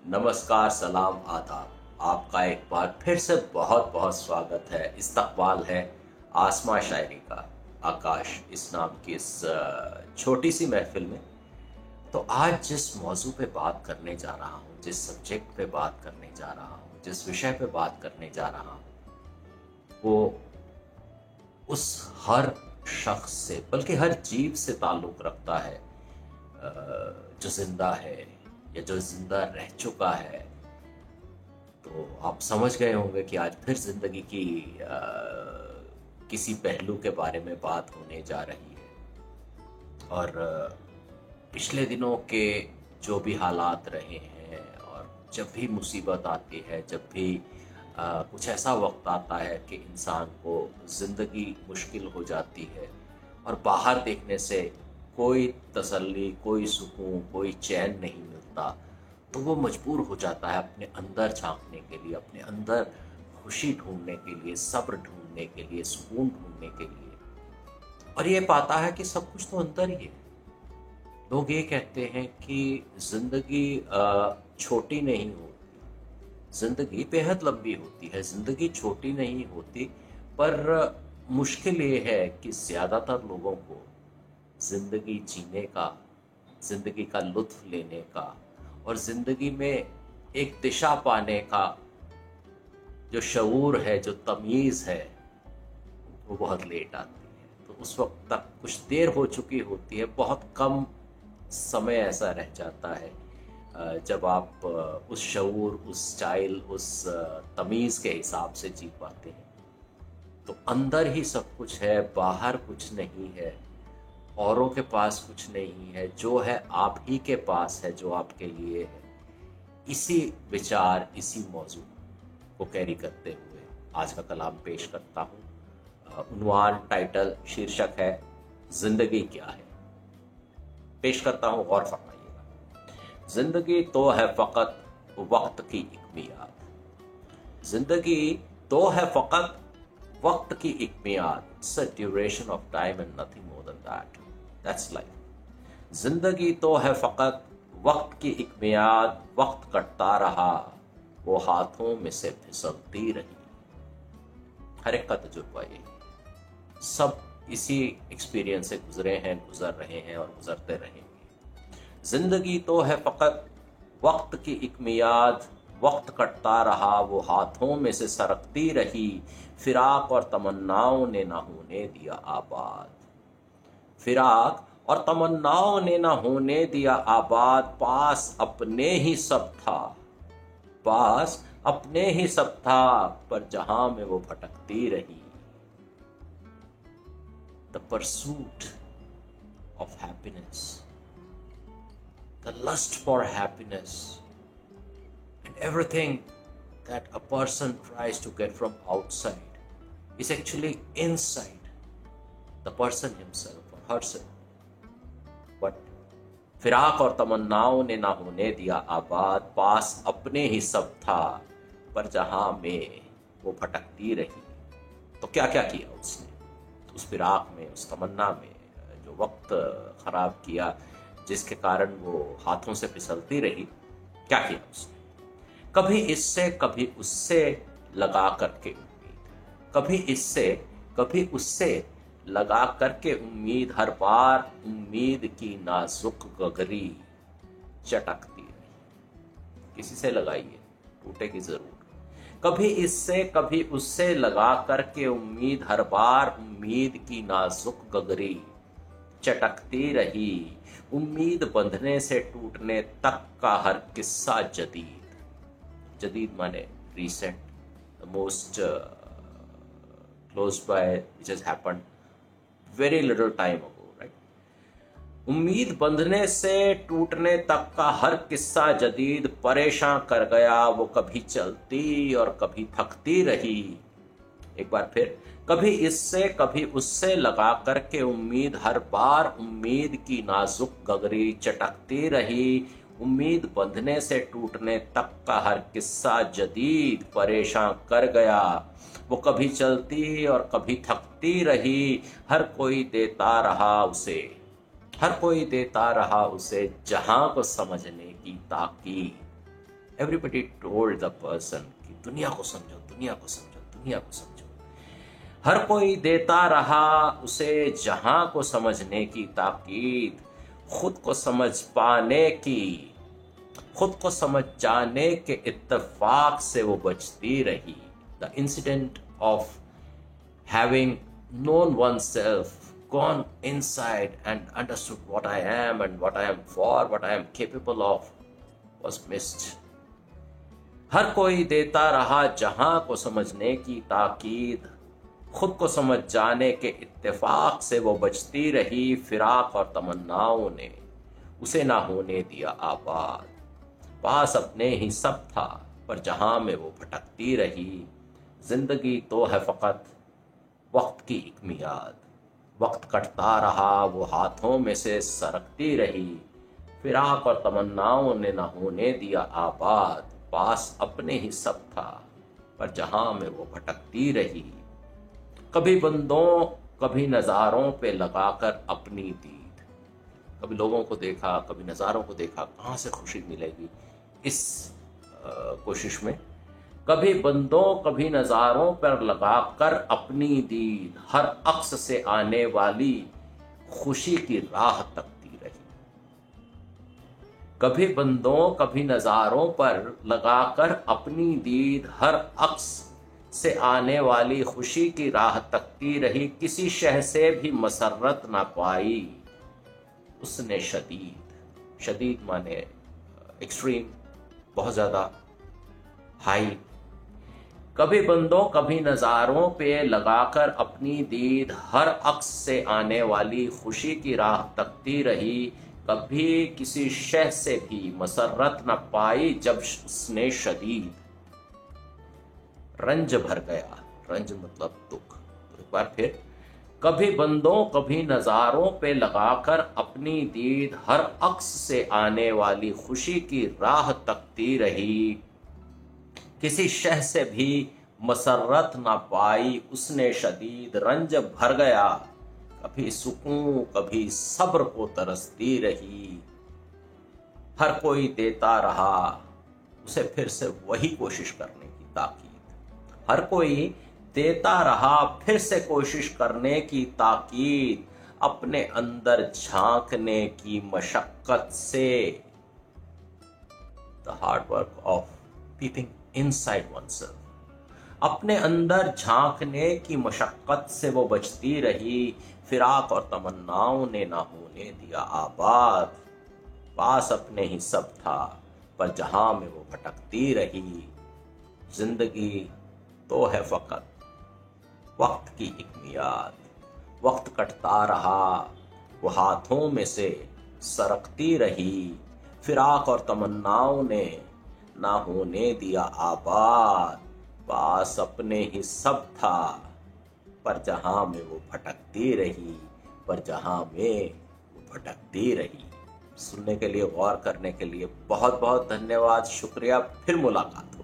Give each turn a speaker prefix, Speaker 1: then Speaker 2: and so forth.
Speaker 1: नमस्कार, सलाम, आदाब। आपका एक बार फिर से बहुत बहुत स्वागत है। इस्तकबाल है आसमां शायरी का, आकाश इस नाम की इस छोटी सी महफिल में। तो आज जिस मौजू पे बात करने जा रहा हूँ, जिस सब्जेक्ट पे बात करने जा रहा हूँ, जिस विषय पे बात करने जा रहा हूँ, वो उस हर शख्स से बल्कि हर जीव से ताल्लुक़ रखता है जो ज़िंदा है या जो ज़िंदा रह चुका है। तो आप समझ गए होंगे कि आज फिर ज़िंदगी की किसी पहलू के बारे में बात होने जा रही है। और पिछले दिनों के जो भी हालात रहे हैं, और जब भी मुसीबत आती है, जब भी कुछ ऐसा वक्त आता है कि इंसान को ज़िंदगी मुश्किल हो जाती है और बाहर देखने से कोई तसल्ली, कोई सुकून, कोई चैन नहीं मिलता, तो वो मजबूर हो जाता है अपने अंदर झांकने के लिए, अपने अंदर खुशी ढूंढने के लिए, सब्र ढूंढने के लिए, सुकून ढूंढने के लिए। और ये पाता है कि सब कुछ तो अंदर ही है। लोग ये कहते हैं कि ज़िंदगी छोटी नहीं होती, ज़िंदगी बेहद लंबी होती है। ज़िंदगी छोटी नहीं होती, पर मुश्किल ये है कि ज़्यादातर लोगों को ज़िंदगी जीने का, ज़िंदगी का लुत्फ़ लेने का और ज़िंदगी में एक दिशा पाने का जो शऊर है, जो तमीज़ है, वो बहुत लेट आती है। तो उस वक्त तक कुछ देर हो चुकी होती है, बहुत कम समय ऐसा रह जाता है जब आप उस शऊर, उस स्टाइल, उस तमीज़ के हिसाब से जी पाते हैं। तो अंदर ही सब कुछ है, बाहर कुछ नहीं है, औरों के पास कुछ नहीं है, जो है आप ही के पास है, जो आपके लिए है। इसी विचार, इसी मौजू को कैरी करते हुए आज का कलाम पेश करता हूँ। उन्वान, टाइटल, शीर्षक है जिंदगी क्या है। पेश करता हूँ, गौर फरमाइएगा। जिंदगी तो है फकत वक्त की एक मियाद। जिंदगी तो है फकत वक्त की एक मियाद। It's a duration of time and nothing more than that. That's life. जिंदगी तो है फकत वक्त की एक मियाद। वक्त कटता रहा, वो हाथों में से फिसलती रही। हर एक का तजुर्बा ये, सब इसी एक्सपीरियंस से गुजरे हैं, गुजर रहे हैं और गुजरते रहेंगे। जिंदगी तो है फकत वक्त की एक मियाद। वक्त कटता रहा, वो हाथों में से सरकती रही। फिराक और तमन्नाओं ने ना होने दिया आबाद। फिराक और तमन्नाओं ने ना होने दिया आबाद। पास अपने ही सब था, पास अपने ही सब था, पर जहां में वो भटकती रही। The pursuit of happiness, the lust for happiness, and everything that a person tries to get from outside is actually inside the person himself or herself. But फिराक और तमन्नाओं ने ना होने दिया आबाद। पास अपने ही सब था, पर जहां में वो भटकती रही। तो क्या क्या किया उसने उस फिराक में, उस तमन्ना में, जो वक्त खराब किया, जिसके कारण वो हाथों से फिसलती रही। क्या किया उसने? कभी इससे कभी उससे लगा करके उम्मीद, कभी इससे कभी उससे लगा करके उम्मीद। हर बार उम्मीद की नाजुक गगरी चटकती रही। किसी से लगाइए, टूटेगी जरूर। कभी इससे कभी उससे लगा करके उम्मीद। हर बार उम्मीद की नाजुक गगरी चटकती रही। उम्मीद बंधने से टूटने तक का हर किस्सा जदीद। जदीद माने recent, the most close by, which has happened very little time ago, right? उम्मीद बंधने से टूटने तक का हर किस्सा जदीद परेशान कर गया। वो कभी चलती और कभी थकती रही। एक बार फिर, कभी इससे कभी उससे लगा करके उम्मीद। हर बार उम्मीद की नाजुक गगरी चटकती रही। उम्मीद बंधने से टूटने तक का हर किस्सा जदीद परेशान कर गया। वो कभी चलती और कभी थकती रही। हर कोई देता रहा उसे, हर कोई देता रहा उसे जहां को समझने की ताकीद। एवरीबडी टोल्ड द पर्सन कि दुनिया को समझो, दुनिया को समझो, दुनिया को समझो। हर कोई देता रहा उसे जहां को समझने की ताकीद, खुद को समझ पाने की, खुद को समझ जाने के इत्तेफाक से वो बचती रही। The incident of having known oneself, gone inside and understood what I am and what I am for, what I am capable of, was missed. हर कोई देता रहा जहां को समझने की ताकीद, खुद को समझ जाने के इत्तेफाक से वो बचती रही। फिराक और तमन्नाओं ने उसे ना होने दिया आबाद। पास अपने ही सब था पर जहां में वो भटकती रही। जिंदगी तो है फकत वक्त की एक मियाद, वक्त कटता रहा वो हाथों में से सरकती रही। फिराक और तमन्नाओं ने न होने दिया आबाद। पास अपने ही सब था पर जहां में वो भटकती रही। कभी बंदों कभी नज़ारों पे लगाकर अपनी दीद, कभी लोगों को देखा, कभी नज़ारों को देखा, कहाँ से खुशी मिलेगी इस कोशिश में। कभी बंदों कभी नज़ारों पर लगाकर अपनी दीद, हर अक्स से आने वाली खुशी की राह तकती रही। कभी बंदों कभी नज़ारों पर लगाकर अपनी दीद, हर अक्स से आने वाली खुशी की राह तकती रही। किसी शह से भी मसरत ना पाई उसने शदीद, शदीद माने एक्सट्रीम, बहुत ज़्यादा हाई। कभी बंदों कभी नज़ारों पे लगाकर अपनी दीद, हर अक्स से आने वाली खुशी की राह तकती रही। कभी किसी शह से भी मसरत न पाई जब उसने शदीद रंज भर गया। रंज मतलब दुख। तो एक बार फिर, कभी बंदों कभी नज़ारों पे लगाकर अपनी दीद, हर अक्स से आने वाली खुशी की राह तकती रही। किसी शह से भी मसरत ना पाई उसने शदीद, रंज भर गया। कभी सुकून कभी सब्र को तरसती रही। हर कोई देता रहा उसे फिर से वही कोशिश करने की ताकीद। हर कोई देता रहा फिर से कोशिश करने की ताकीद। अपने अंदर झांकने की मशक्कत से, the hard work of peeping inside oneself, अपने अंदर झांकने की मशक्कत से वो बचती रही। फिराक और तमन्नाओं ने ना होने दिया आबाद। पास अपने ही सब था पर जहां में वो भटकती रही। जिंदगी तो है फकत वक्त की एक मियाद, वक्त कटता रहा वो हाथों में से सरकती रही। फिराक और तमन्नाओं ने ना होने दिया आबाद। पास अपने ही सब था पर जहां में वो भटकती रही, पर जहां में वो भटकती रही। सुनने के लिए, गौर करने के लिए बहुत बहुत धन्यवाद, शुक्रिया। फिर मुलाकात।